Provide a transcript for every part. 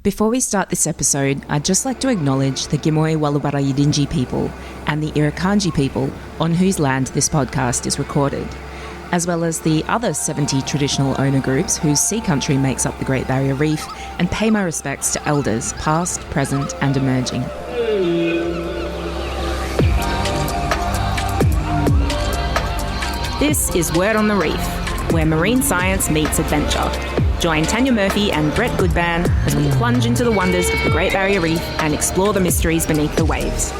Before we start this episode, I'd just like to acknowledge the Gimoy Walluwarra Yidinji people and the Irukandji people on whose land this podcast is recorded, as well as the other 70 traditional owner groups whose sea country makes up the Great Barrier Reef, and pay my respects to elders past, present and emerging. This is Word on the Reef, where marine science meets adventure. Join Tanya Murphy and Brett Goodban as we plunge into the wonders of the Great Barrier Reef and explore the mysteries beneath the waves.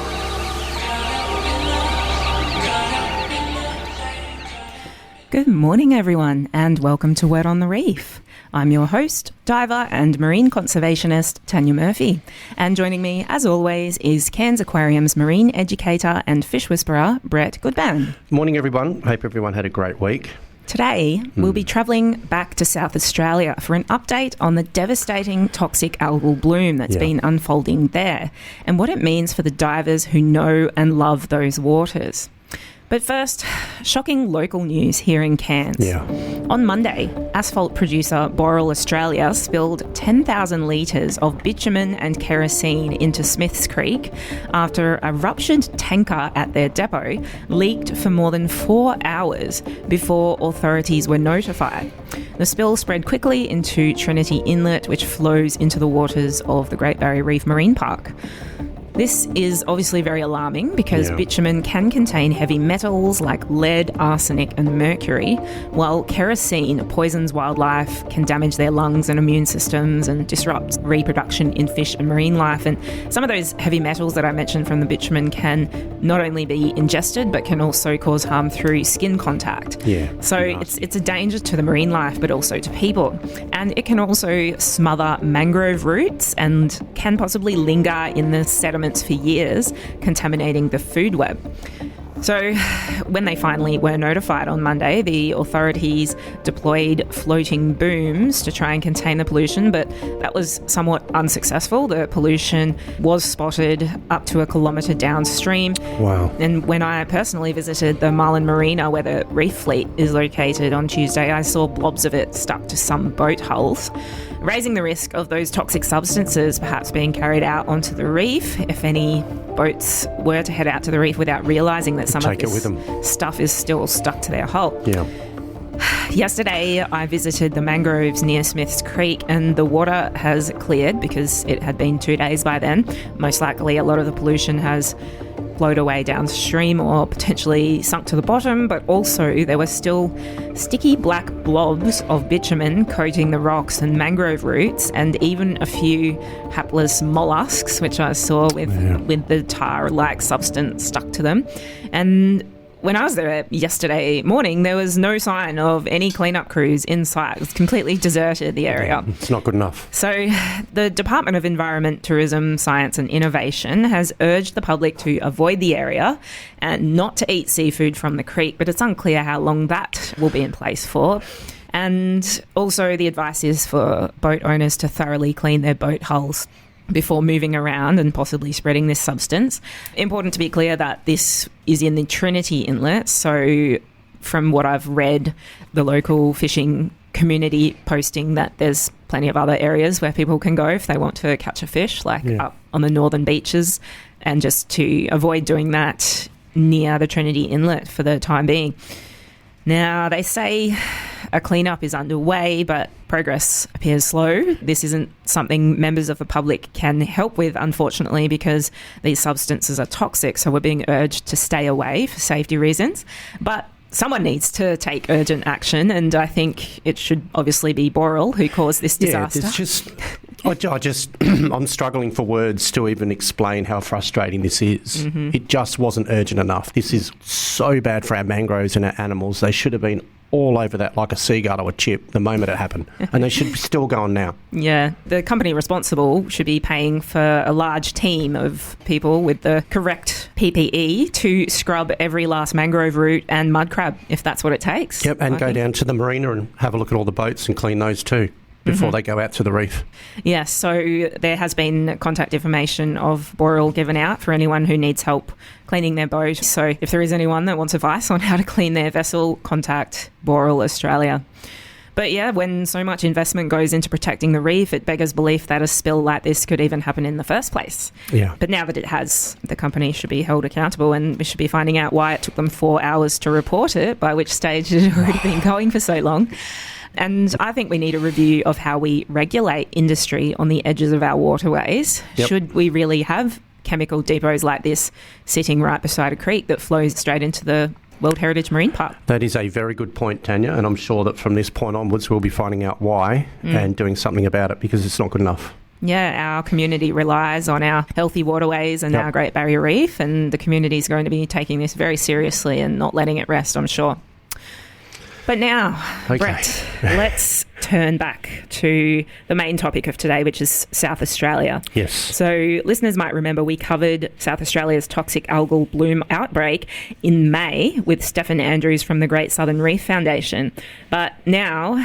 Good morning, everyone, and welcome to Word on the Reef. I'm your host, diver and marine conservationist Tanya Murphy. And joining me, as always, is Cairns Aquarium's marine educator and fish whisperer, Brett Goodban. Morning, everyone. Hope everyone had a great week. Today, we'll be travelling back to South Australia for an update on the devastating toxic algal bloom that's been unfolding there and what it means for the divers who know and love those waters. But first, shocking local news here in Cairns. On Monday, asphalt producer Boral Australia spilled 10,000 litres of bitumen and kerosene into Smiths Creek after a ruptured tanker at their depot leaked for more than 4 hours before authorities were notified. The spill spread quickly into Trinity Inlet, which flows into the waters of the Great Barrier Reef Marine Park. This is obviously very alarming because bitumen can contain heavy metals like lead, arsenic and mercury, while kerosene poisons wildlife, can damage their lungs and immune systems and disrupt reproduction in fish and marine life. And some of those heavy metals that I mentioned from the bitumen can not only be ingested but can also cause harm through skin contact. So it's a danger to the marine life but also to people. And it can also smother mangrove roots and can possibly linger in the sediment for years, contaminating the food web. So when they finally were notified on Monday, the authorities deployed floating booms to try and contain the pollution, but that was somewhat unsuccessful. The pollution was spotted up to a kilometre downstream. Wow. And when I personally visited the Marlin Marina, where the reef fleet is located on Tuesday, I saw blobs of it stuck to some boat hulls, raising the risk of those toxic substances perhaps being carried out onto the reef if any boats were to head out to the reef without realising that some of this stuff is still stuck to their hull. Yesterday, I visited the mangroves near Smiths Creek and the water has cleared because it had been 2 days by then. Most likely a lot of the pollution has flowed away downstream or potentially sunk to the bottom, but also there were still sticky black blobs of bitumen coating the rocks and mangrove roots, and even a few hapless mollusks, which I saw with the tar-like substance stuck to them. And when I was there yesterday morning, there was no sign of any cleanup crews in sight. It was completely deserted, the area. It's not good enough. So the Department of Environment, Tourism, Science and Innovation has urged the public to avoid the area and not to eat seafood from the creek, but it's unclear how long that will be in place for. And also the advice is for boat owners to thoroughly clean their boat hulls before moving around and possibly spreading this substance. Important to be clear that this is in the Trinity Inlet, so from what I've read, the local fishing community posting that there's plenty of other areas where people can go if they want to catch a fish, like up on the northern beaches, and just to avoid doing that near the Trinity Inlet for the time being. Now, they say a cleanup is underway, but progress appears slow. This isn't something members of the public can help with, unfortunately, because these substances are toxic, so we're being urged to stay away for safety reasons. But someone needs to take urgent action, and I think it should obviously be Boral who caused this disaster. I'm struggling for words to even explain how frustrating this is. It just wasn't urgent enough. This is so bad for our mangroves and our animals. They should have been all over that like a seagull or a chip the moment it happened, and they should be still going now. Yeah, the company responsible should be paying for a large team of people with the correct PPE to scrub every last mangrove root and mud crab if that's what it takes. Yep, and go down to the marina and have a look at all the boats and clean those too before they go out to the reef. Yes, so there has been contact information of Boral given out for anyone who needs help cleaning their boat. So if there is anyone that wants advice on how to clean their vessel, contact Boral Australia. But yeah, when so much investment goes into protecting the reef, it beggars belief that a spill like this could even happen in the first place. Yeah. But now that it has, the company should be held accountable, and we should be finding out why it took them 4 hours to report it, by which stage it had already been going for so long. And I think we need a review of how we regulate industry on the edges of our waterways. Yep. Should we really have chemical depots like this sitting right beside a creek that flows straight into the World Heritage Marine Park? That is a very good point, Tanya, and I'm sure that from this point onwards we'll be finding out why and doing something about it, because it's not good enough. Yeah, our community relies on our healthy waterways and our Great Barrier Reef, and the community is going to be taking this very seriously and not letting it rest, I'm sure. But now, Brett, let's turn back to the main topic of today, which is South Australia. Yes. So listeners might remember we covered South Australia's toxic algal bloom outbreak in May with Stephen Andrews from the Great Southern Reef Foundation. But now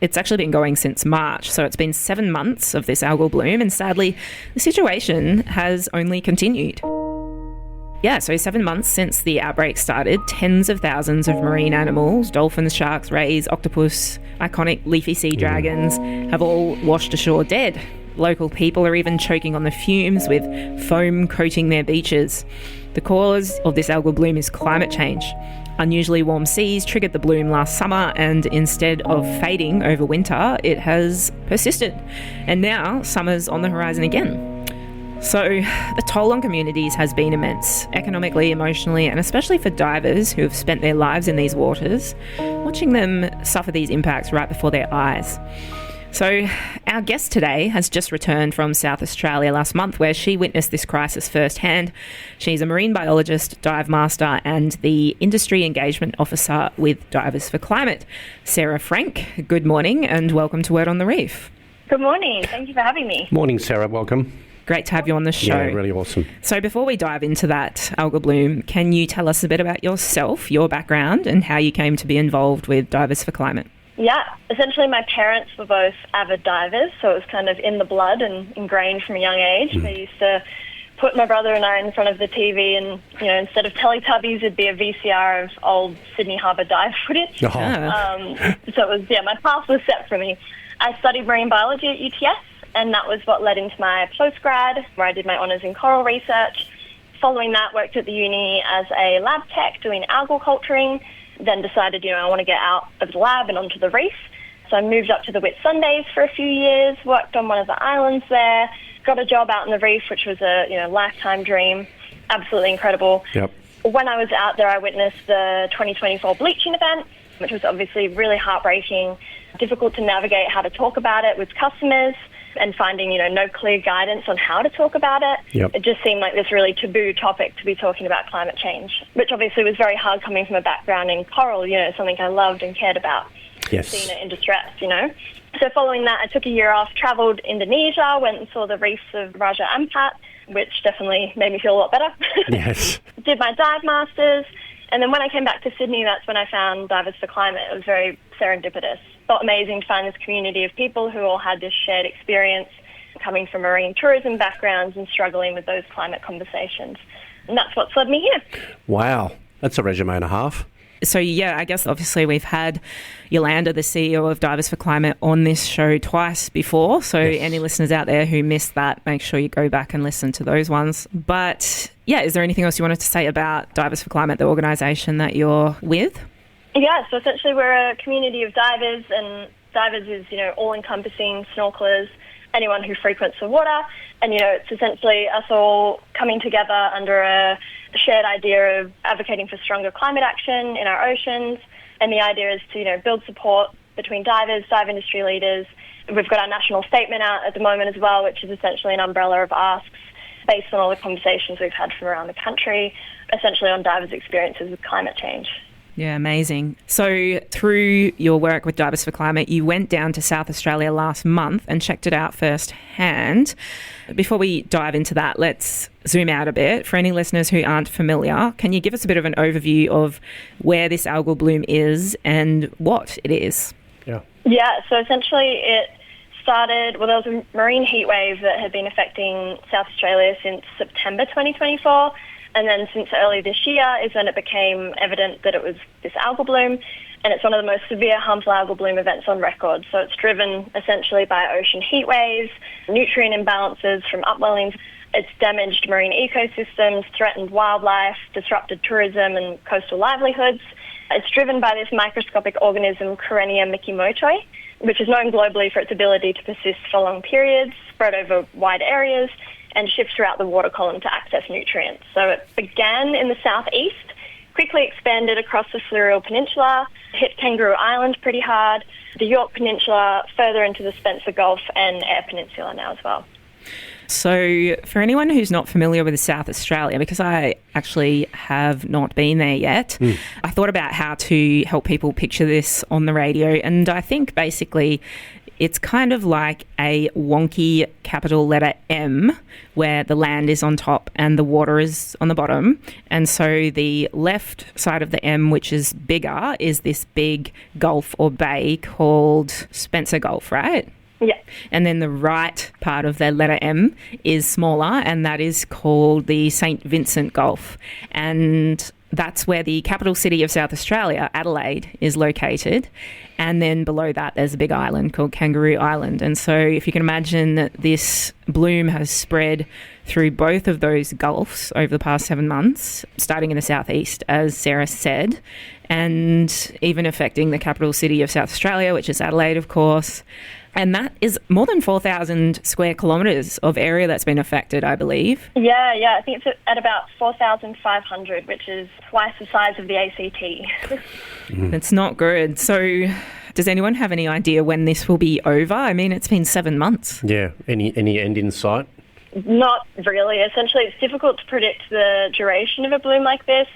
it's actually been going since March. So it's been 7 months of this algal bloom, and sadly, the situation has only continued. Yeah, so 7 months since the outbreak started, tens of thousands of marine animals, dolphins, sharks, rays, octopus, iconic leafy sea dragons, have all washed ashore dead. Local people are even choking on the fumes with foam coating their beaches. The cause of this algal bloom is climate change. Unusually warm seas triggered the bloom last summer, and instead of fading over winter, it has persisted. And now summer's on the horizon again. So the toll on communities has been immense, economically, emotionally, and especially for divers who have spent their lives in these waters, watching them suffer these impacts right before their eyes. So our guest today has just returned from South Australia last month, where she witnessed this crisis firsthand. She's a marine biologist, dive master, and the industry engagement officer with Divers for Climate. Sarah Frank, good morning and welcome to Word on the Reef. Good morning. Thank you for having me. Morning, Sarah. Welcome. Great to have you on the show. Yeah, really awesome. So before we dive into that algal bloom, can you tell us a bit about yourself, your background, and how you came to be involved with Divers for Climate? Yeah, essentially my parents were both avid divers, so it was kind of in the blood and ingrained from a young age. They used to put my brother and I in front of the TV, and instead of Teletubbies, it'd be a VCR of old Sydney Harbour dive footage. Oh. So it was, my path was set for me. I studied marine biology at UTS, and that was what led into my postgrad, where I did my honours in coral research. Following that, worked at the uni as a lab tech doing algal culturing, then decided, I want to get out of the lab and onto the reef. So I moved up to the Whitsundays for a few years, worked on one of the islands there, got a job out in the reef, which was a lifetime dream, absolutely incredible. Yep. When I was out there, I witnessed the 2024 bleaching event, which was obviously really heartbreaking, difficult to navigate how to talk about it with customers, and finding, no clear guidance on how to talk about it. Yep. It just seemed like this really taboo topic to be talking about climate change, which obviously was very hard coming from a background in coral, something I loved and cared about. Yes. Seeing it in distress, So following that, I took a year off, travelled Indonesia, went and saw the reefs of Raja Ampat, which definitely made me feel a lot better. Yes. Did my dive masters, and then when I came back to Sydney, that's when I found Divers for Climate. It was very serendipitous. Felt amazing to find this community of people who all had this shared experience, coming from marine tourism backgrounds and struggling with those climate conversations. And that's what's led me here. Wow. That's a resume and a half. So, I guess obviously we've had Yolanda, the CEO of Divers for Climate, on this show twice before. So any listeners out there who missed that, make sure you go back and listen to those ones. But, is there anything else you wanted to say about Divers for Climate, the organisation that you're with? Yeah, so essentially we're a community of divers, and divers is, all-encompassing snorkelers, anyone who frequents the water. And, it's essentially us all coming together under a shared idea of advocating for stronger climate action in our oceans. And the idea is to, build support between divers, dive industry leaders. We've got our national statement out at the moment as well, which is essentially an umbrella of asks based on all the conversations we've had from around the country, essentially on divers' experiences with climate change. Yeah, amazing. So through your work with Divers for Climate, you went down to South Australia last month and checked it out firsthand. Before we dive into that, let's zoom out a bit. For any listeners who aren't familiar, can you give us a bit of an overview of where this algal bloom is and what it is? Yeah, so essentially it started, there was a marine heat wave that had been affecting South Australia since September 2024. And then since early this year is when it became evident that it was this algal bloom, and it's one of the most severe harmful algal bloom events on record. So it's driven essentially by ocean heat waves, nutrient imbalances from upwellings. It's damaged marine ecosystems, threatened wildlife, disrupted tourism and coastal livelihoods. It's driven by this microscopic organism, Karenia mikimotoi, which is known globally for its ability to persist for long periods, spread over wide areas, and shift throughout the water column to access nutrients. So it began in the southeast, quickly expanded across the Fleurial Peninsula, hit Kangaroo Island pretty hard, the York Peninsula, further into the Spencer Gulf and Eyre Peninsula now as well. So for anyone who's not familiar with South Australia, because I actually have not been there yet, I thought about how to help people picture this on the radio. And I think basically it's kind of like a wonky capital letter M, where the land is on top and the water is on the bottom. And so the left side of the M, which is bigger, is this big gulf or bay called Spencer Gulf, right? Yeah. And then the right part of the letter M is smaller, and that is called the St. Vincent Gulf. And that's where the capital city of South Australia, Adelaide, is located. And then below that, there's a big island called Kangaroo Island. And so if you can imagine that this bloom has spread through both of those gulfs over the past 7 months, starting in the southeast, as Sarah said, and even affecting the capital city of South Australia, which is Adelaide, of course. And that is more than 4,000 square kilometres of area that's been affected, I believe. Yeah. I think it's at about 4,500, which is twice the size of the ACT. It's not good. So does anyone have any idea when this will be over? I mean, it's been 7 months. Yeah. Any end in sight? Not really. Essentially, it's difficult to predict the duration of a bloom like this.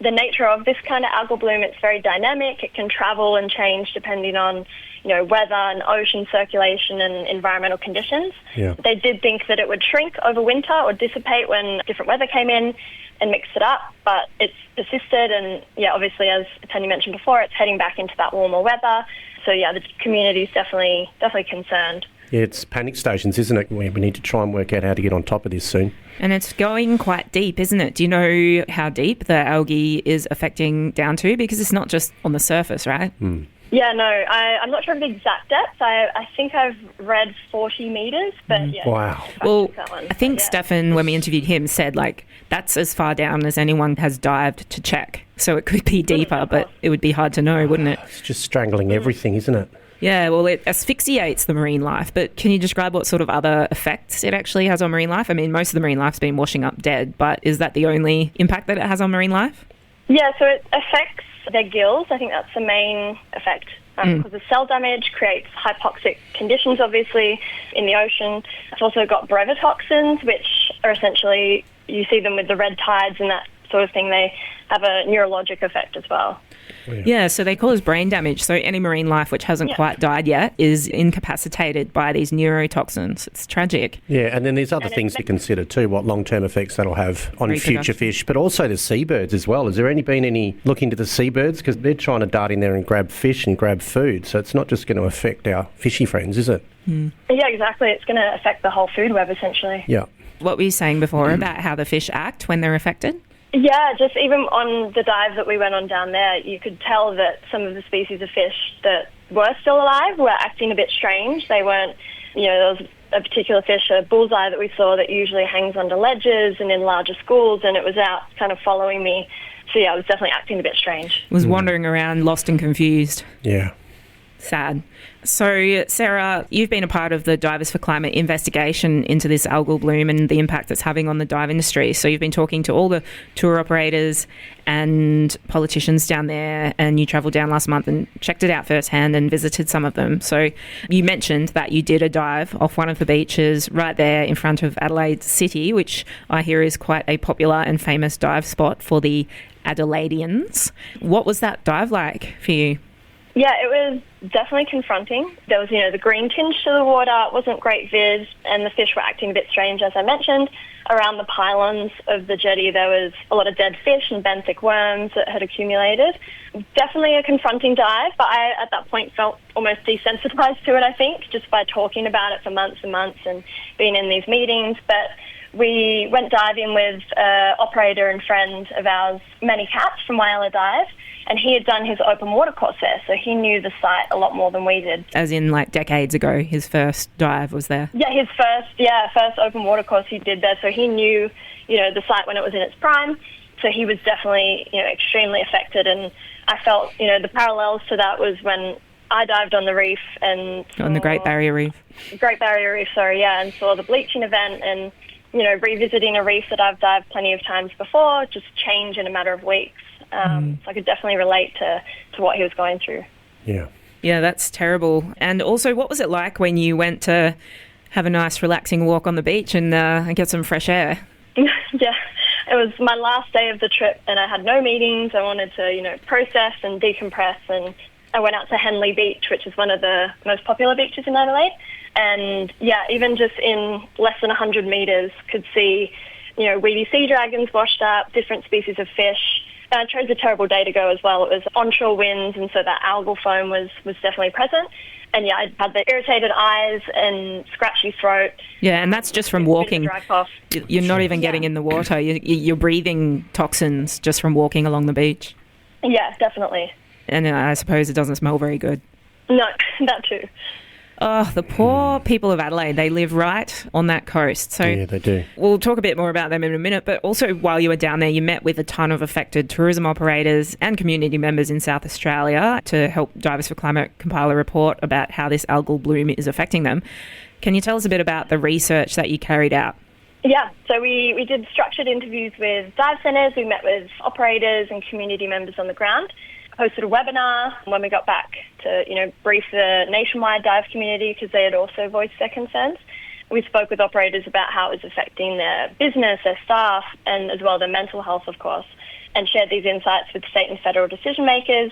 The nature of this kind of algal bloom, it's very dynamic. It can travel and change depending on, weather and ocean circulation and environmental conditions. Yeah. They did think that it would shrink over winter or dissipate when different weather came in and mixed it up, but it's persisted and, obviously, as Tanya mentioned before, it's heading back into that warmer weather. So, the community's definitely concerned. Yeah, it's panic stations, isn't it? We need to try and work out how to get on top of this soon. And it's going quite deep, isn't it? Do you know how deep the algae is affecting down to? Because it's not just on the surface, right? Yeah, no, I'm not sure of the exact depth. I think I've read 40 metres, but Wow. Well, I think Stefan, when we interviewed him, said that's as far down as anyone has dived to check. So it could be deeper, but it would be hard to know, wouldn't it? It's just strangling everything, isn't it? Yeah, well, it asphyxiates the marine life, but can you describe what sort of other effects it actually has on marine life? I mean, most of the marine life's been washing up dead, but is that the only impact that it has on marine life? Yeah, so it affects their gills. I think that's the main effect. Because the cell damage creates hypoxic conditions, obviously, in the ocean. It's also got brevetoxins, which are essentially, you see them with the red tides and that sort of thing. They have a neurologic effect as well. Yeah, so they cause brain damage. So any marine life which hasn't quite died yet is incapacitated by these neurotoxins. It's tragic. Yeah, and then there's other things to consider too, what long-term effects that'll have on future fish, but also the seabirds as well. Has there been any look into the seabirds? Because they're trying to dart in there and grab fish and grab food, so it's not just going to affect our fishy friends, is it? Yeah, exactly. It's going to affect the whole food web, essentially. Yeah. What were you saying before about how the fish act when they're affected? Yeah, just even on the dive that we went on down there, you could tell that some of the species of fish that were still alive were acting a bit strange. They weren't, there was a particular fish, a bullseye that we saw that usually hangs under ledges and in larger schools, and it was out kind of following me. So it was definitely acting a bit strange. It was wandering around lost and confused. Yeah. Sad. So, Sarah, you've been a part of the Divers for Climate investigation into this algal bloom and the impact it's having on the dive industry. So you've been talking to all the tour operators and politicians down there, and you travelled down last month and checked it out firsthand and visited some of them. So you mentioned that you did a dive off one of the beaches right there in front of Adelaide City, which I hear is quite a popular and famous dive spot for the Adelaideans. What was that dive like for you? Yeah, it was definitely confronting. There was, the green tinge to the water. It wasn't great viz, and the fish were acting a bit strange, as I mentioned. Around the pylons of the jetty, there was a lot of dead fish and benthic worms that had accumulated. Definitely a confronting dive, but I, at that point, felt almost desensitized to it, I think, just by talking about it for months and months and being in these meetings. But we went diving with an operator and friend of ours, Manny Katz from Whyalla Dive, and he had done his open water course there, so he knew the site a lot more than we did. As in, like, decades ago, his first dive was there? Yeah, his first open water course he did there, so he knew, the site when it was in its prime, so he was definitely, extremely affected, and I felt, the parallels to that was when I dived on the reef and... On the Great Barrier Reef. Great Barrier Reef, and saw the bleaching event and, revisiting a reef that I've dived plenty of times before, just change in a matter of weeks. So I could definitely relate to what he was going through. Yeah. Yeah, that's terrible. And also, what was it like when you went to have a nice relaxing walk on the beach and get some fresh air? Yeah, it was my last day of the trip and I had no meetings. I wanted to, process and decompress, and I went out to Henley Beach, which is one of the most popular beaches in Adelaide. And yeah, even just in less than 100 metres, could see, weedy sea dragons washed up, different species of fish. And I chose a terrible day to go as well. It was onshore winds, and so that algal foam was definitely present. And yeah, I had the irritated eyes and scratchy throat. Yeah, and that's just from walking. Dry cough. You're not even getting in the water. You're breathing toxins just from walking along the beach. Yeah, definitely. And I suppose it doesn't smell very good. No, that too. Oh, the poor people of Adelaide, they live right on that coast. So yeah, they do. We'll talk a bit more about them in a minute, but also while you were down there, you met with a ton of affected tourism operators and community members in South Australia to help Divers for Climate compile a report about how this algal bloom is affecting them. Can you tell us a bit about the research that you carried out? Yeah, so we did structured interviews with dive centres. We met with operators and community members on the ground. Hosted a webinar when we got back to, brief the nationwide dive community because they had also voiced their concerns. We spoke with operators about how it was affecting their business, their staff, and as well their mental health, of course, and shared these insights with state and federal decision makers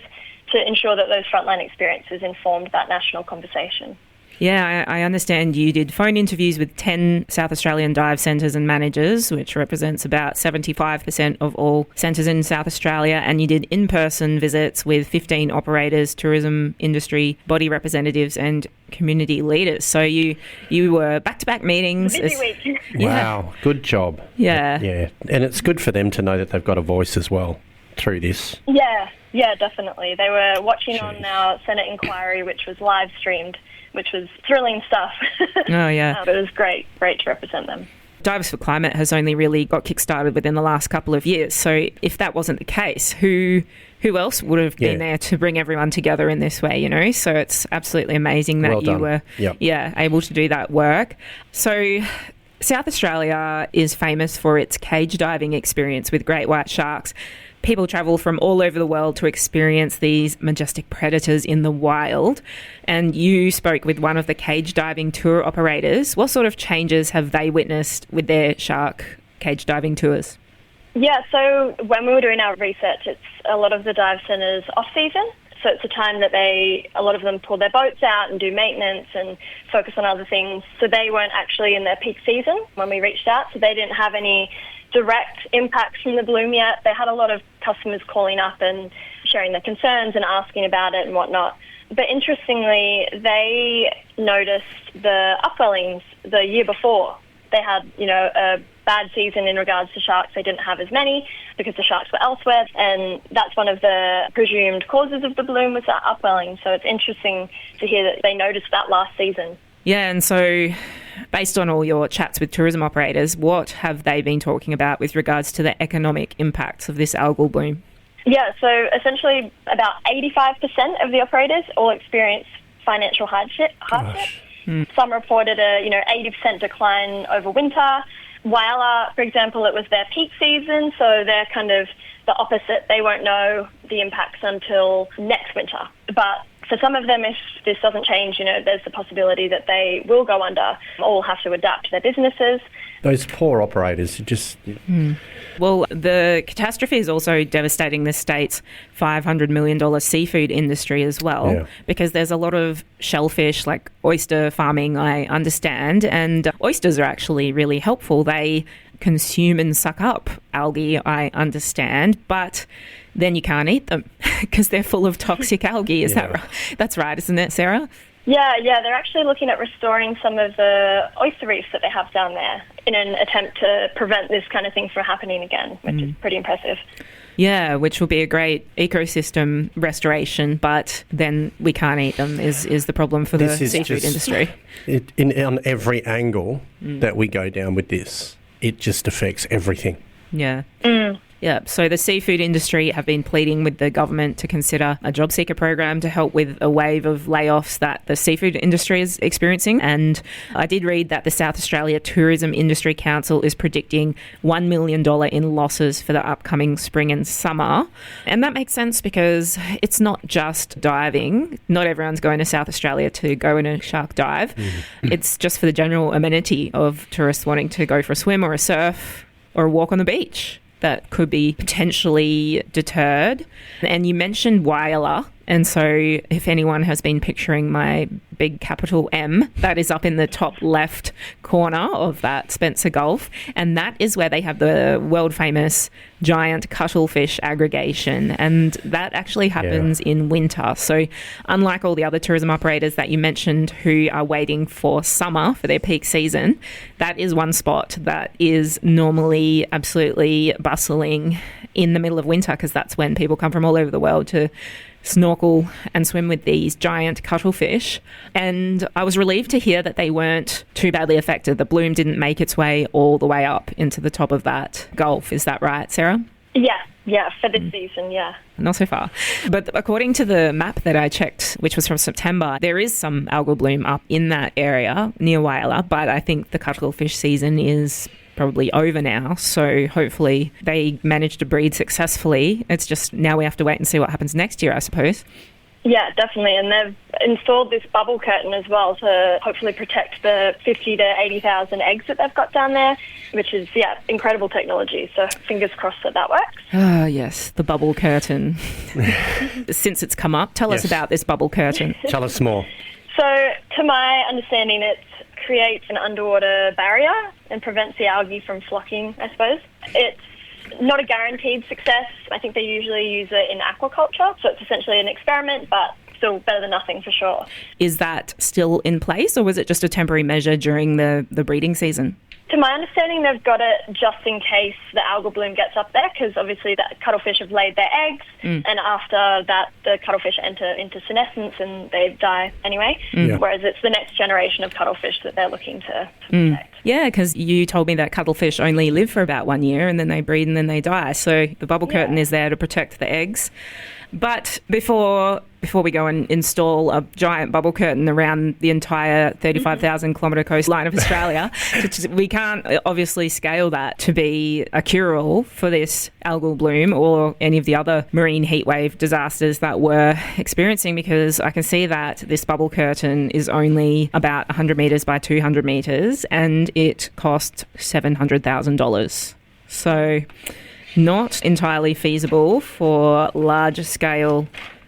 to ensure that those frontline experiences informed that national conversation. Yeah, I understand you did phone interviews with 10 South Australian dive centres and managers, which represents about 75% of all centres in South Australia, and you did in-person visits with 15 operators, tourism industry, body representatives and community leaders. So you were back-to-back meetings. Busy week. Wow, good job. Yeah. Yeah, and it's good for them to know that they've got a voice as well through this. Yeah, definitely. They were watching on our Senate inquiry, which was live streamed, which was thrilling stuff. Oh, yeah. But it was great to represent them. Divers for Climate has only really got kick-started within the last couple of years. So if that wasn't the case, who else would have been there to bring everyone together in this way, So it's absolutely amazing that you were able to do that work. So South Australia is famous for its cage diving experience with great white sharks. People travel from all over the world to experience these majestic predators in the wild. And you spoke with one of the cage diving tour operators. What sort of changes have they witnessed with their shark cage diving tours? Yeah, so when we were doing our research, it's a lot of the dive centres off-season. So it's a time that a lot of them pull their boats out and do maintenance and focus on other things. So they weren't actually in their peak season when we reached out, so they didn't have any direct impacts from the bloom yet. They had a lot of customers calling up and sharing their concerns and asking about it and whatnot. But interestingly, they noticed the upwellings the year before. They had, a bad season in regards to sharks. They didn't have as many because the sharks were elsewhere, and that's one of the presumed causes of the bloom was that upwelling. So it's interesting to hear that they noticed that last season. Yeah, and so based on all your chats with tourism operators, what have they been talking about with regards to the economic impacts of this algal bloom? Yeah, so essentially about 85% of the operators all experienced financial hardship. Some reported a 80% decline over winter. Whyalla, for example, it was their peak season, so they're kind of the opposite. They won't know the impacts until next winter. But for some of them, if this doesn't change, there's the possibility that they will go under or will have to adapt their businesses. Those poor operators just... Well, the catastrophe is also devastating the state's $500 million seafood industry as well, because there's a lot of shellfish, like oyster farming, I understand, and oysters are actually really helpful. They consume and suck up algae, I understand, but then you can't eat them because they're full of toxic algae. Is that right? That's right, isn't it, Sarah? Yeah, they're actually looking at restoring some of the oyster reefs that they have down there in an attempt to prevent this kind of thing from happening again, which is pretty impressive. Yeah, which will be a great ecosystem restoration, but then we can't eat them is the problem for the seafood industry. On every angle that we go down with this, it just affects everything. Yeah. Yeah, so the seafood industry have been pleading with the government to consider a job seeker program to help with a wave of layoffs that the seafood industry is experiencing. And I did read that the South Australia Tourism Industry Council is predicting $1 million in losses for the upcoming spring and summer. And that makes sense because it's not just diving. Not everyone's going to South Australia to go in a shark dive. It's just for the general amenity of tourists wanting to go for a swim or a surf or a walk on the beach that could be potentially deterred. And you mentioned Whyalla. And so if anyone has been picturing my big capital M, that is up in the top left corner of that Spencer Gulf. And that is where they have the world famous giant cuttlefish aggregation. And that actually happens in winter. So unlike all the other tourism operators that you mentioned who are waiting for summer for their peak season, that is one spot that is normally absolutely bustling in the middle of winter, because that's when people come from all over the world to snorkel and swim with these giant cuttlefish. And I was relieved to hear that they weren't too badly affected. The bloom didn't make its way all the way up into the top of that gulf. Is that right, Sarah? Yeah, for this season, yeah. Not so far. But according to the map that I checked, which was from September, there is some algal bloom up in that area near Whyalla, but I think the cuttlefish season is probably over now, so hopefully they managed to breed successfully. It's just now we have to wait and see what happens next year, I suppose. Yeah, definitely, and they've installed this bubble curtain as well to hopefully protect the 50 to 80,000 eggs that they've got down there, which is, incredible technology, so fingers crossed that works. Ah, yes, the bubble curtain. Since it's come up, tell us about this bubble curtain. Tell us more. So, to my understanding, it creates an underwater barrier and prevents the algae from flocking, I suppose. It's not a guaranteed success. I think they usually use it in aquaculture, so it's essentially an experiment, but still better than nothing for sure. Is that still in place, or was it just a temporary measure during the breeding season? To my understanding, they've got it just in case the algal bloom gets up there, because obviously the cuttlefish have laid their eggs, and after that, the cuttlefish enter into senescence and they die anyway, whereas it's the next generation of cuttlefish that they're looking to protect. Yeah, because you told me that cuttlefish only live for about 1 year and then they breed and then they die. So the bubble curtain is there to protect the eggs. But before we go and install a giant bubble curtain around the entire 35,000 kilometre coastline of Australia, we can't obviously scale that to be a cure-all for this algal bloom or any of the other marine heatwave disasters that we're experiencing, because I can see that this bubble curtain is only about 100 metres by 200 metres and it costs $700,000. So not entirely feasible for larger scale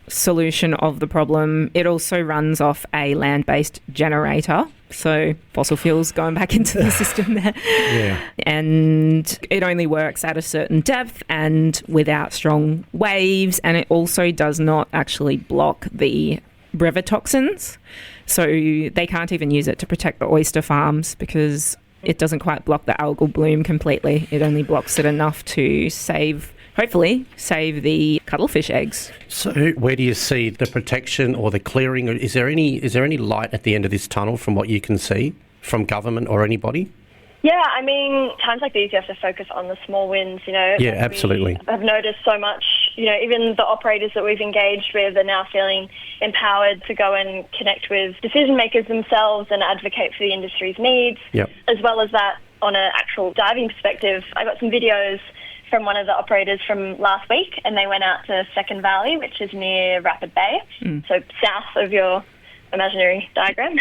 solution of the problem. It also runs off a land-based generator, so fossil fuels going back into the system there. And it only works at a certain depth and without strong waves, and it also does not actually block the brevetoxins, so they can't even use it to protect the oyster farms because it doesn't quite block the algal bloom completely. It only blocks it enough to hopefully save the cuttlefish eggs. So where do you see the protection or the clearing? Is there any light at the end of this tunnel from what you can see from government or anybody? Yeah, I mean, times like these you have to focus on the small wins, Yeah, absolutely. I've noticed so much, even the operators that we've engaged with are now feeling empowered to go and connect with decision makers themselves and advocate for the industry's needs. As well as that, on an actual diving perspective, I got some videos from one of the operators from last week, and they went out to Second Valley, which is near Rapid Bay, so south of your imaginary diagram.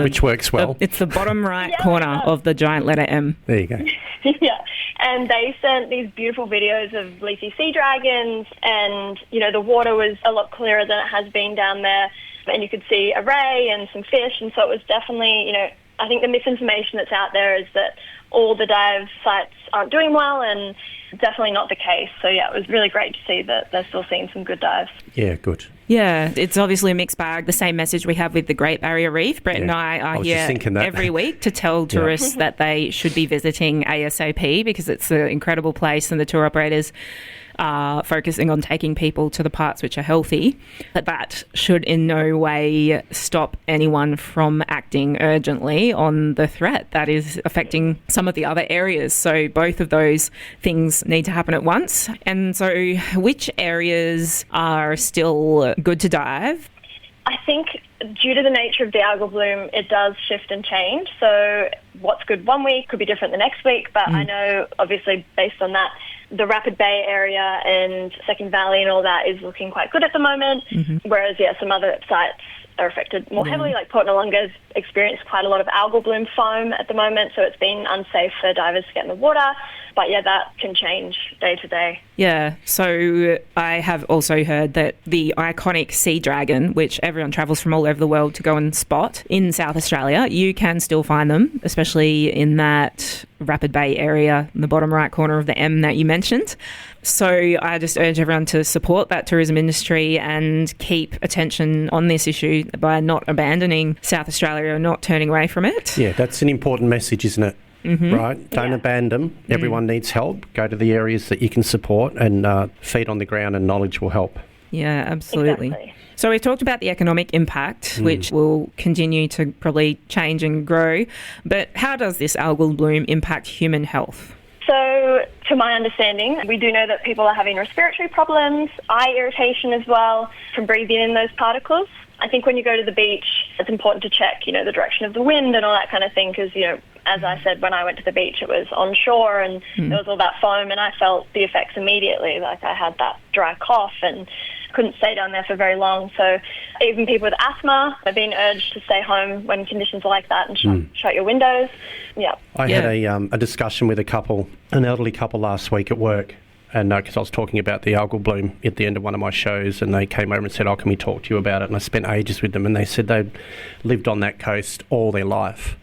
Which works well. It's the bottom right corner of the giant letter M. There you go. And they sent these beautiful videos of leafy sea dragons, and, the water was a lot clearer than it has been down there, and you could see a ray and some fish, and so it was definitely, I think the misinformation that's out there is that all the dive sites aren't doing well, and definitely not the case. So, it was really great to see that they're still seeing some good dives. Yeah, good. Yeah, it's obviously a mixed bag. The same message we have with the Great Barrier Reef. Brett and I are here every week to tell tourists that they should be visiting ASAP because it's an incredible place and the tour operators are focusing on taking people to the parts which are healthy. But that should in no way stop anyone from acting urgently on the threat that is affecting some of the other areas. So both of those things need to happen at once. And so which areas are still good to dive? I think due to the nature of the algal bloom, it does shift and change. So what's good one week could be different the next week. But I know, obviously, based on that, the Rapid Bay area and Second Valley and all that is looking quite good at the moment. Whereas, some other sites are affected more heavily, like Port Noarlunga's experienced quite a lot of algal bloom foam at the moment, so it's been unsafe for divers to get in the water. But that can change day to day. Yeah, so I have also heard that the iconic sea dragon, which everyone travels from all over the world to go and spot in South Australia, you can still find them, especially in that Rapid Bay area, in the bottom right corner of the M that you mentioned. So I just urge everyone to support that tourism industry and keep attention on this issue by not abandoning South Australia or not turning away from it. Yeah, that's an important message, isn't it? Right? Don't abandon them. Everyone needs help. Go to the areas that you can support and feet on the ground and knowledge will help. Yeah, absolutely. Exactly. So we've talked about the economic impact, which will continue to probably change and grow. But how does this algal bloom impact human health? So, to my understanding, we do know that people are having respiratory problems, eye irritation as well, from breathing in those particles. I think when you go to the beach, it's important to check, the direction of the wind and all that kind of thing because, as I said, when I went to the beach, it was onshore and there was all that foam and I felt the effects immediately. Like I had that dry cough and couldn't stay down there for very long. So even people with asthma are being urged to stay home when conditions are like that and shut your windows. Yeah. I had a discussion with an elderly couple last week at work. And because I was talking about the algal bloom at the end of one of my shows, and they came over and said, can we talk to you about it? And I spent ages with them, and they said they'd lived on that coast all their life.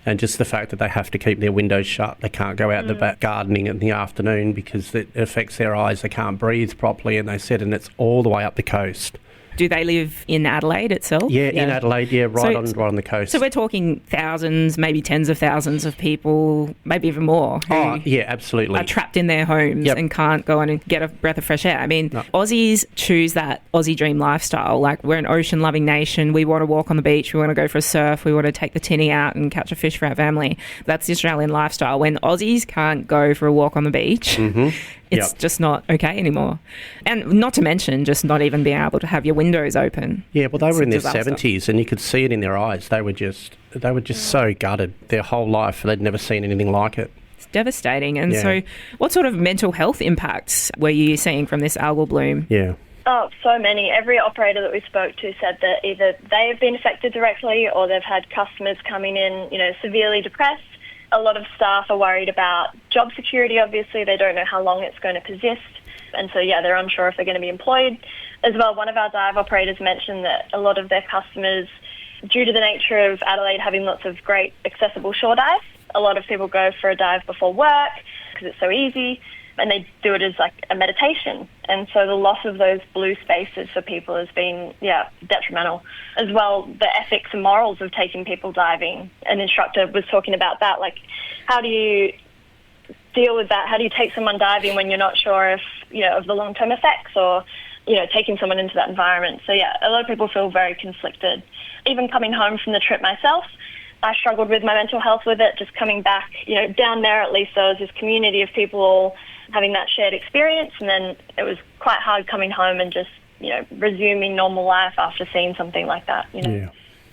And just the fact that they have to keep their windows shut, they can't go out the back gardening in the afternoon because it affects their eyes, they can't breathe properly, and they said, and it's all the way up the coast. Do they live in Adelaide itself? Yeah, in Adelaide, right on the coast. So we're talking thousands, maybe tens of thousands of people, maybe even more. Absolutely. Are trapped in their homes and can't go on and get a breath of fresh air. I mean, Aussies choose that Aussie dream lifestyle. Like, we're an ocean-loving nation. We want to walk on the beach. We want to go for a surf. We want to take the tinny out and catch a fish for our family. That's the Australian lifestyle. When Aussies can't go for a walk on the beach, it's just not okay anymore. And not to mention just not even being able to have your windows open. Yeah, well, they were in their 70s and you could see it in their eyes. They were just so gutted their whole life. They'd never seen anything like it. It's devastating. And so what sort of mental health impacts were you seeing from this algal bloom? Yeah. Oh, so many. Every operator that we spoke to said that either they have been affected directly or they've had customers coming in, severely depressed. A lot of staff are worried about job security, obviously. They don't know how long it's going to persist. And so, they're unsure if they're going to be employed. As well, one of our dive operators mentioned that a lot of their customers, due to the nature of Adelaide having lots of great accessible shore dives, a lot of people go for a dive before work because it's so easy. And they do it as like a meditation. And so the loss of those blue spaces for people has been, detrimental. As well, the ethics and morals of taking people diving. An instructor was talking about that, like, how do you deal with that? How do you take someone diving when you're not sure if, of the long-term effects or, taking someone into that environment? So, a lot of people feel very conflicted. Even coming home from the trip myself, I struggled with my mental health with it, just coming back, down there at least there was this community of people all having that shared experience, and then it was quite hard coming home and just, resuming normal life after seeing something like that,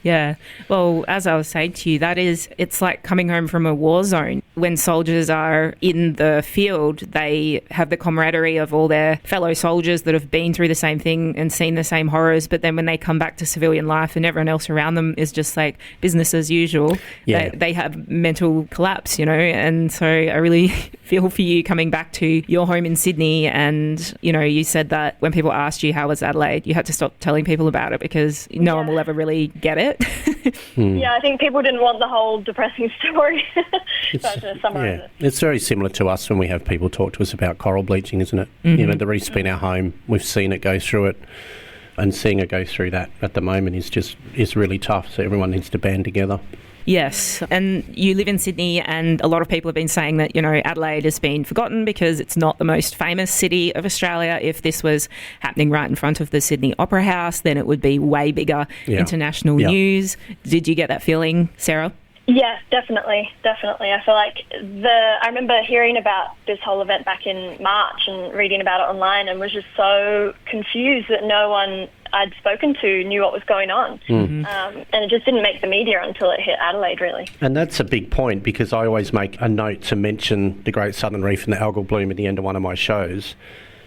Yeah. Well, as I was saying to you, it's like coming home from a war zone. When soldiers are in the field, they have the camaraderie of all their fellow soldiers that have been through the same thing and seen the same horrors. But then when they come back to civilian life and everyone else around them is just like business as usual, they have mental collapse, And so I really feel for you coming back to your home in Sydney. And, you said that when people asked you how was Adelaide, you had to stop telling people about it because no one will ever really get it. Yeah, I think people didn't want the whole depressing story. To summarise it. It's very similar to us when we have people talk to us about coral bleaching, isn't it? The reef's been our home. We've seen it go through it And seeing her go through that at the moment is really tough. So everyone needs to band together. Yes, and you live in Sydney, and a lot of people have been saying that, Adelaide has been forgotten because it's not the most famous city of Australia. If this was happening right in front of the Sydney Opera House, then it would be way bigger international news. Did you get that feeling, Sarah? Yeah, definitely. I feel like I remember hearing about this whole event back in March and reading about it online, and was just so confused that no one I'd spoken to knew what was going on. And it just didn't make the media until it hit Adelaide, really. And that's a big point, because I always make a note to mention the Great Southern Reef and the algal bloom at the end of one of my shows.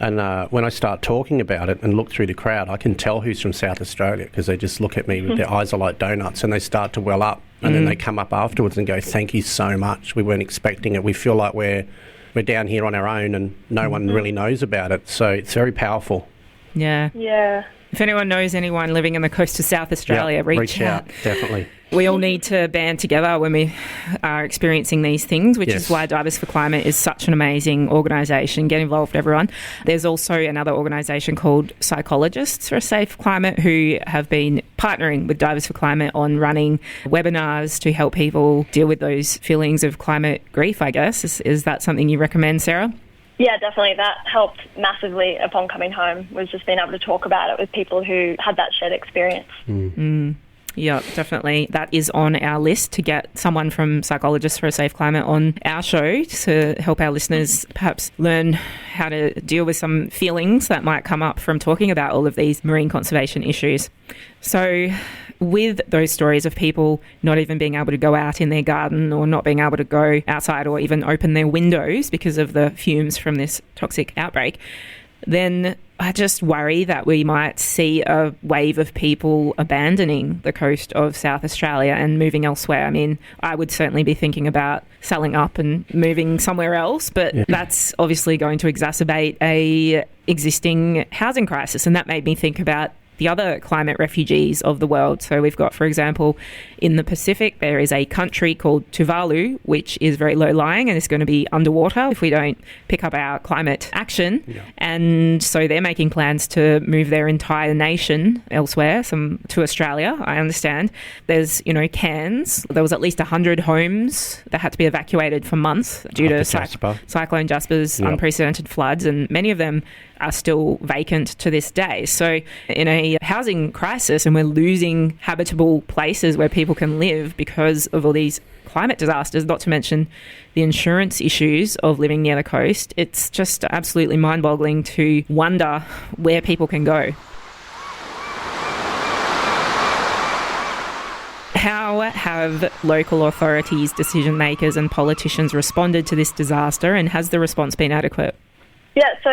And when I start talking about it and look through the crowd, I can tell who's from South Australia, because they just look at me with their eyes are like donuts, and they start to well up. And then they come up afterwards and go, thank you so much. We weren't expecting it. We feel like we're down here on our own and no one really knows about it. So it's very powerful. Yeah. Yeah. If anyone knows anyone living on the coast of South Australia, reach out. Definitely. We all need to band together when we are experiencing these things, which is why Divers for Climate is such an amazing organisation. Get involved, everyone. There's also another organisation called Psychologists for a Safe Climate, who have been partnering with Divers for Climate on running webinars to help people deal with those feelings of climate grief, I guess. Is that something you recommend, Sarah? Yeah, definitely. That helped massively upon coming home, was just being able to talk about it with people who had that shared experience. Yeah, definitely. That is on our list, to get someone from Psychologists for a Safe Climate on our show to help our listeners perhaps learn how to deal with some feelings that might come up from talking about all of these marine conservation issues. So with those stories of people not even being able to go out in their garden, or not being able to go outside or even open their windows because of the fumes from this toxic outbreak, then I just worry that we might see a wave of people abandoning the coast of South Australia and moving elsewhere. I mean, I would certainly be thinking about selling up and moving somewhere else, but that's obviously going to exacerbate a existing housing crisis. And that made me think about the other climate refugees of the world. So we've got, for example, in the Pacific, there is a country called Tuvalu, which is very low-lying and is going to be underwater if we don't pick up our climate action. Yeah. And so they're making plans to move their entire nation elsewhere, some to Australia, I understand. There's, Cairns. There was at least 100 homes that had to be evacuated for months due to Cyclone Jasper's unprecedented floods, and many of them are still vacant to this day. So in a housing crisis, and we're losing habitable places where people can live because of all these climate disasters, not to mention the insurance issues of living near the coast, it's just absolutely mind-boggling to wonder where people can go. How have local authorities, decision makers and politicians responded to this disaster, and has the response been adequate? Yeah, so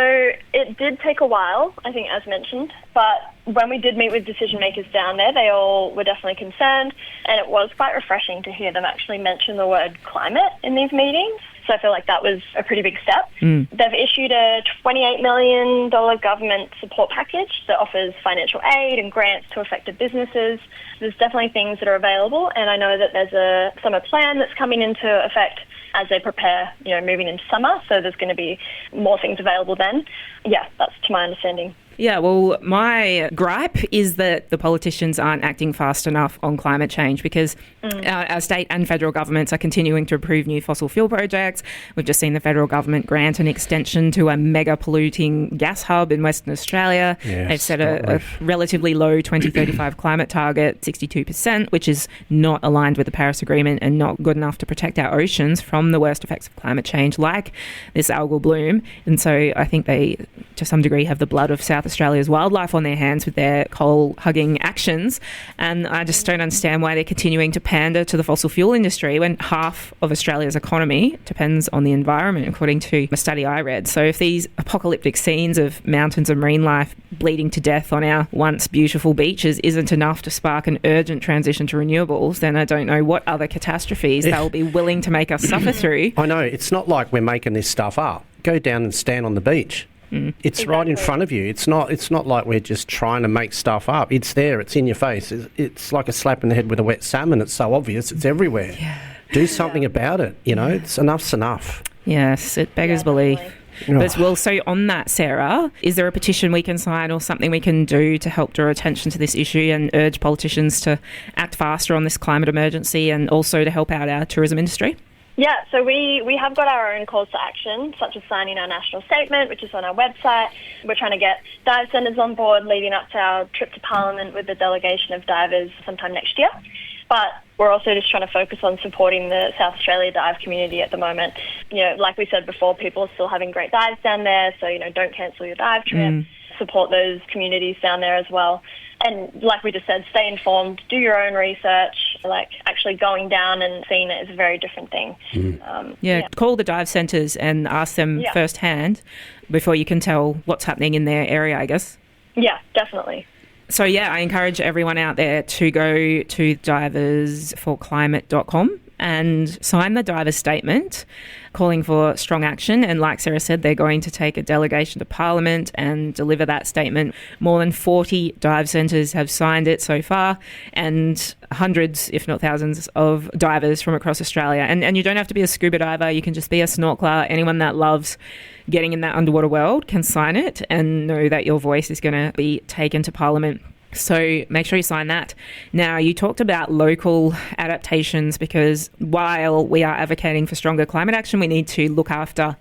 it did take a while, I think, as mentioned, but when we did meet with decision makers down there, they all were definitely concerned, and it was quite refreshing to hear them actually mention the word climate in these meetings. So I feel like that was a pretty big step. They've issued a $28 million government support package that offers financial aid and grants to affected businesses. There's definitely things that are available, and I know that there's a summer plan that's coming into effect as they prepare, moving into summer. So there's going to be more things available then. Yeah, that's to my understanding. Yeah, well, my gripe is that the politicians aren't acting fast enough on climate change, because our state and federal governments are continuing to approve new fossil fuel projects. We've just seen the federal government grant an extension to a mega polluting gas hub in Western Australia. Yes, they've set a relatively low 2035 climate target, 62%, which is not aligned with the Paris Agreement and not good enough to protect our oceans from the worst effects of climate change, like this algal bloom. And so I think they, to some degree, have the blood of South Australia's wildlife on their hands with their coal-hugging actions. And I just don't understand why they're continuing to pander to the fossil fuel industry when half of Australia's economy depends on the environment, according to a study I read. So if these apocalyptic scenes of mountains and marine life bleeding to death on our once beautiful beaches isn't enough to spark an urgent transition to renewables, then I don't know what other catastrophes they'll be willing to make us suffer through. I know. It's not like we're making this stuff up. Go down and stand on the beach. It's right in front of you. It's not like we're just trying to make stuff up. It's there. It's in your face. It's like a slap in the head with a wet salmon. It's so obvious. It's everywhere. Yeah. Do something about it. It's enough's enough. Yes, it beggars belief. So on that, Sarah, is there a petition we can sign or something we can do to help draw attention to this issue and urge politicians to act faster on this climate emergency and also to help out our tourism industry? Yeah, so we have got our own calls to action, such as signing our national statement, which is on our website. We're trying to get dive centres on board leading up to our trip to Parliament with a delegation of divers sometime next year. But we're also just trying to focus on supporting the South Australia dive community at the moment. Like we said before, people are still having great dives down there, so, don't cancel your dive trip. Support those communities down there as well. And like we just said, stay informed, do your own research. Like actually going down and seeing it is a very different thing. Call the dive centres and ask them firsthand before you can tell what's happening in their area, I guess. Yeah, definitely. So, I encourage everyone out there to go to diversforclimate.com and sign the diver's statement calling for strong action. And like Sarah said, they're going to take a delegation to Parliament and deliver that statement. More than 40 dive centres have signed it so far, and hundreds, if not thousands, of divers from across Australia. And you don't have to be a scuba diver. You can just be a snorkeler. Anyone that loves getting in that underwater world can sign it and know that your voice is going to be taken to Parliament. So make sure you sign that. Now, you talked about local adaptations because while we are advocating for stronger climate action, we need to look after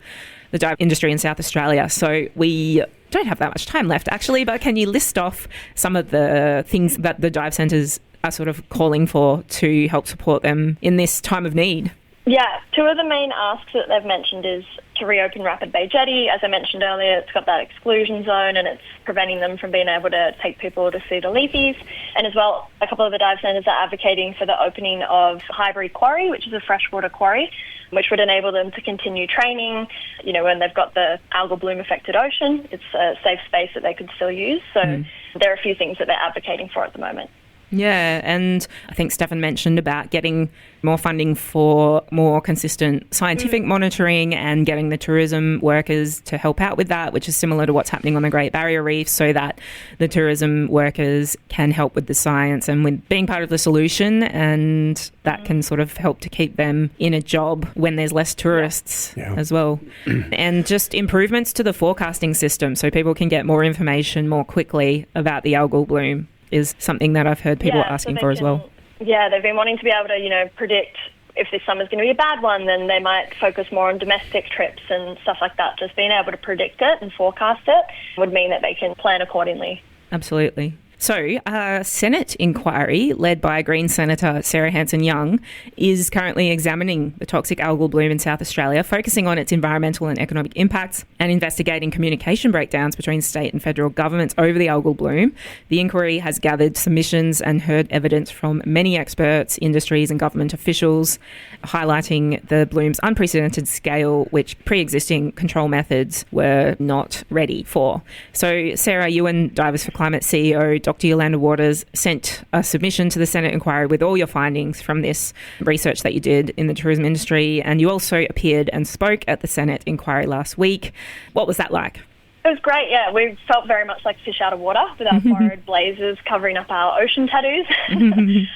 the dive industry in South Australia. So we don't have that much time left, actually, but can you list off some of the things that the dive centres are sort of calling for to help support them in this time of need? Yeah, two of the main asks that they've mentioned is to reopen Rapid Bay Jetty. As I mentioned earlier, it's got that exclusion zone and it's preventing them from being able to take people to see the leafies. And as well, a couple of the dive centres are advocating for the opening of Highbury Quarry, which is a freshwater quarry, which would enable them to continue training. When they've got the algal bloom affected ocean, it's a safe space that they could still use. So there are a few things that they're advocating for at the moment. Yeah, and I think Stefan mentioned about getting more funding for more consistent scientific monitoring and getting the tourism workers to help out with that, which is similar to what's happening on the Great Barrier Reef, so that the tourism workers can help with the science and with being part of the solution, and that can sort of help to keep them in a job when there's less tourists as well. And just improvements to the forecasting system so people can get more information more quickly about the algal bloom is something that I've heard people asking for as well. Yeah, they've been wanting to be able to, predict if this summer's going to be a bad one, then they might focus more on domestic trips and stuff like that. Just being able to predict it and forecast it would mean that they can plan accordingly. Absolutely. So, a Senate inquiry led by Green Senator Sarah Hanson-Young is currently examining the toxic algal bloom in South Australia, focusing on its environmental and economic impacts and investigating communication breakdowns between state and federal governments over the algal bloom. The inquiry has gathered submissions and heard evidence from many experts, industries and government officials, highlighting the bloom's unprecedented scale, which pre-existing control methods were not ready for. So, Sarah, you and Divers for Climate CEO Dr. Yolanda Waters sent a submission to the Senate inquiry with all your findings from this research that you did in the tourism industry, and you also appeared and spoke at the Senate inquiry last week. What was that like? It was great, yeah. We felt very much like fish out of water with our borrowed blazers covering up our ocean tattoos.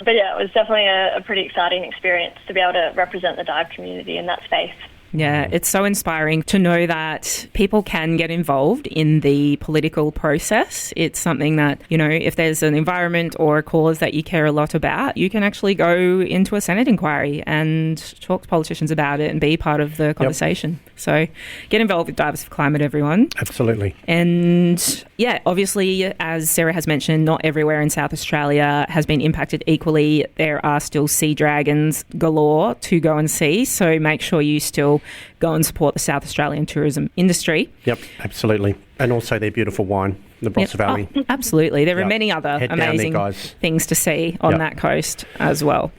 But yeah, it was definitely a pretty exciting experience to be able to represent the dive community in that space. Yeah, it's so inspiring to know that people can get involved in the political process. It's something that, if there's an environment or a cause that you care a lot about, you can actually go into a Senate inquiry and talk to politicians about it and be part of the conversation. So get involved with Divers for Climate, everyone. Absolutely. And obviously, as Sarah has mentioned, not everywhere in South Australia has been impacted equally. There are still sea dragons galore to go and see. So make sure you still go and support the South Australian tourism industry. Yep, absolutely. And also their beautiful wine, the Barossa Valley. Oh, absolutely. There are many other amazing things to see on that coast as well.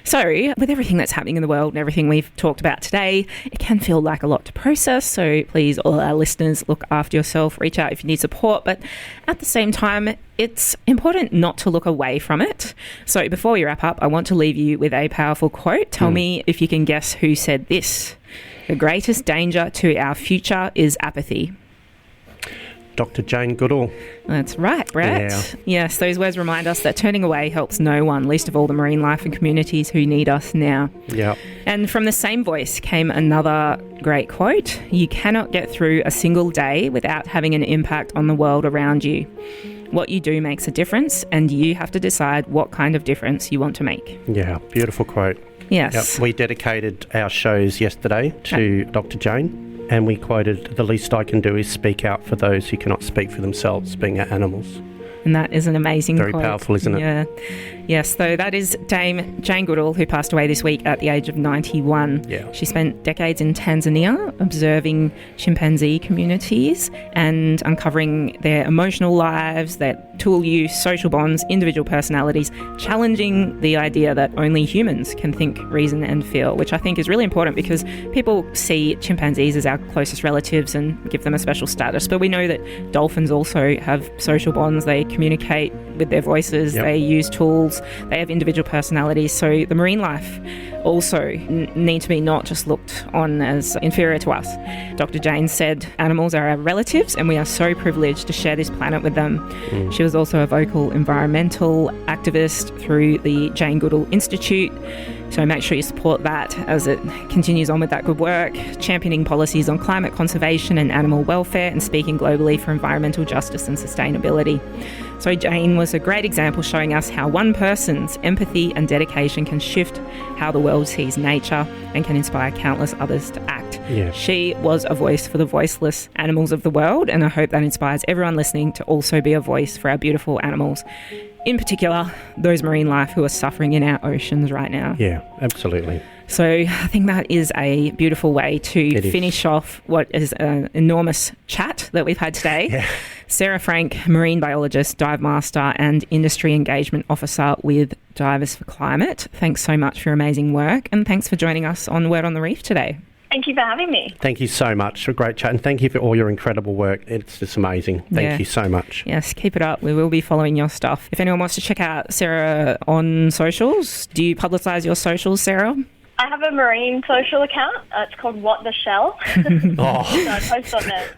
So with everything that's happening in the world and everything we've talked about today, it can feel like a lot to process. So please, all our listeners, look after yourself, reach out if you need support. But at the same time, it's important not to look away from it. So before we wrap up, I want to leave you with a powerful quote. Tell me if you can guess who said this. The greatest danger to our future is apathy. Dr. Jane Goodall. That's right, Brett. Yeah. Yes, those words remind us that turning away helps no one, least of all the marine life and communities who need us now. Yeah. And from the same voice came another great quote: "You cannot get through a single day without having an impact on the world around you. What you do makes a difference, and you have to decide what kind of difference you want to make." Yeah, beautiful quote. Yes. Yep. We dedicated our shows yesterday to Dr. Jane. And we quoted, "The least I can do is speak out for those who cannot speak for themselves," being our animals. And that is an amazing Very quote. powerful, isn't it? Yeah. Yes, so that is Dame Jane Goodall, who passed away this week at the age of 91. Yeah. She spent decades in Tanzania observing chimpanzee communities and uncovering their emotional lives, their tool use, social bonds, individual personalities, challenging the idea that only humans can think, reason and feel, which I think is really important because people see chimpanzees as our closest relatives and give them a special status. But we know that dolphins also have social bonds. They communicate with their voices. Yep. They use tools. They have individual personalities. So the marine life also need to be not just looked on as inferior to us. Dr. Jane said animals are our relatives and we are so privileged to share this planet with them. She was also a vocal environmental activist through the Jane Goodall Institute. So make sure you support that as it continues on with that good work, championing policies on climate conservation and animal welfare and speaking globally for environmental justice and sustainability. So Jane was a great example showing us how one person's empathy and dedication can shift how the world sees nature and can inspire countless others to act. Yeah. She was a voice for the voiceless animals of the world, and I hope that inspires everyone listening to also be a voice for our beautiful animals. In particular, those marine life who are suffering in our oceans right now. Yeah, absolutely. So I think that is a beautiful way to finish off what is an enormous chat that we've had today. Yeah. Sarah Frank, marine biologist, dive master and industry engagement officer with Divers for Climate. Thanks so much for your amazing work, and thanks for joining us on Word on the Reef today. Thank you for having me. Thank you so much for a great chat, and thank you for all your incredible work. It's just amazing. Thank you so much. Yes, keep it up. We will be following your stuff. If anyone wants to check out Sarah on socials, do you publicise your socials, Sarah? I have a marine social account. It's called What the Shell. So I post on there.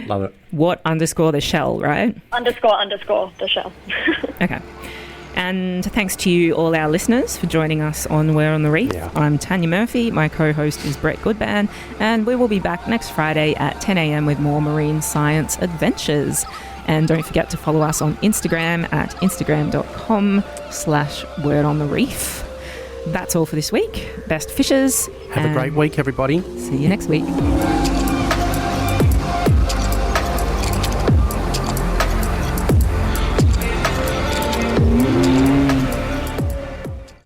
Love it. What_the shell, right? __ the shell. Okay. And thanks to you, all our listeners, for joining us on We're on the Reef. Yeah. I'm Tanya Murphy. My co-host is Brett Goodban. And we will be back next Friday at 10 a.m. with more marine science adventures. And don't forget to follow us on Instagram at instagram.com/wordonthereef. That's all for this week. Best fishes. Have a great week, everybody. See you next week.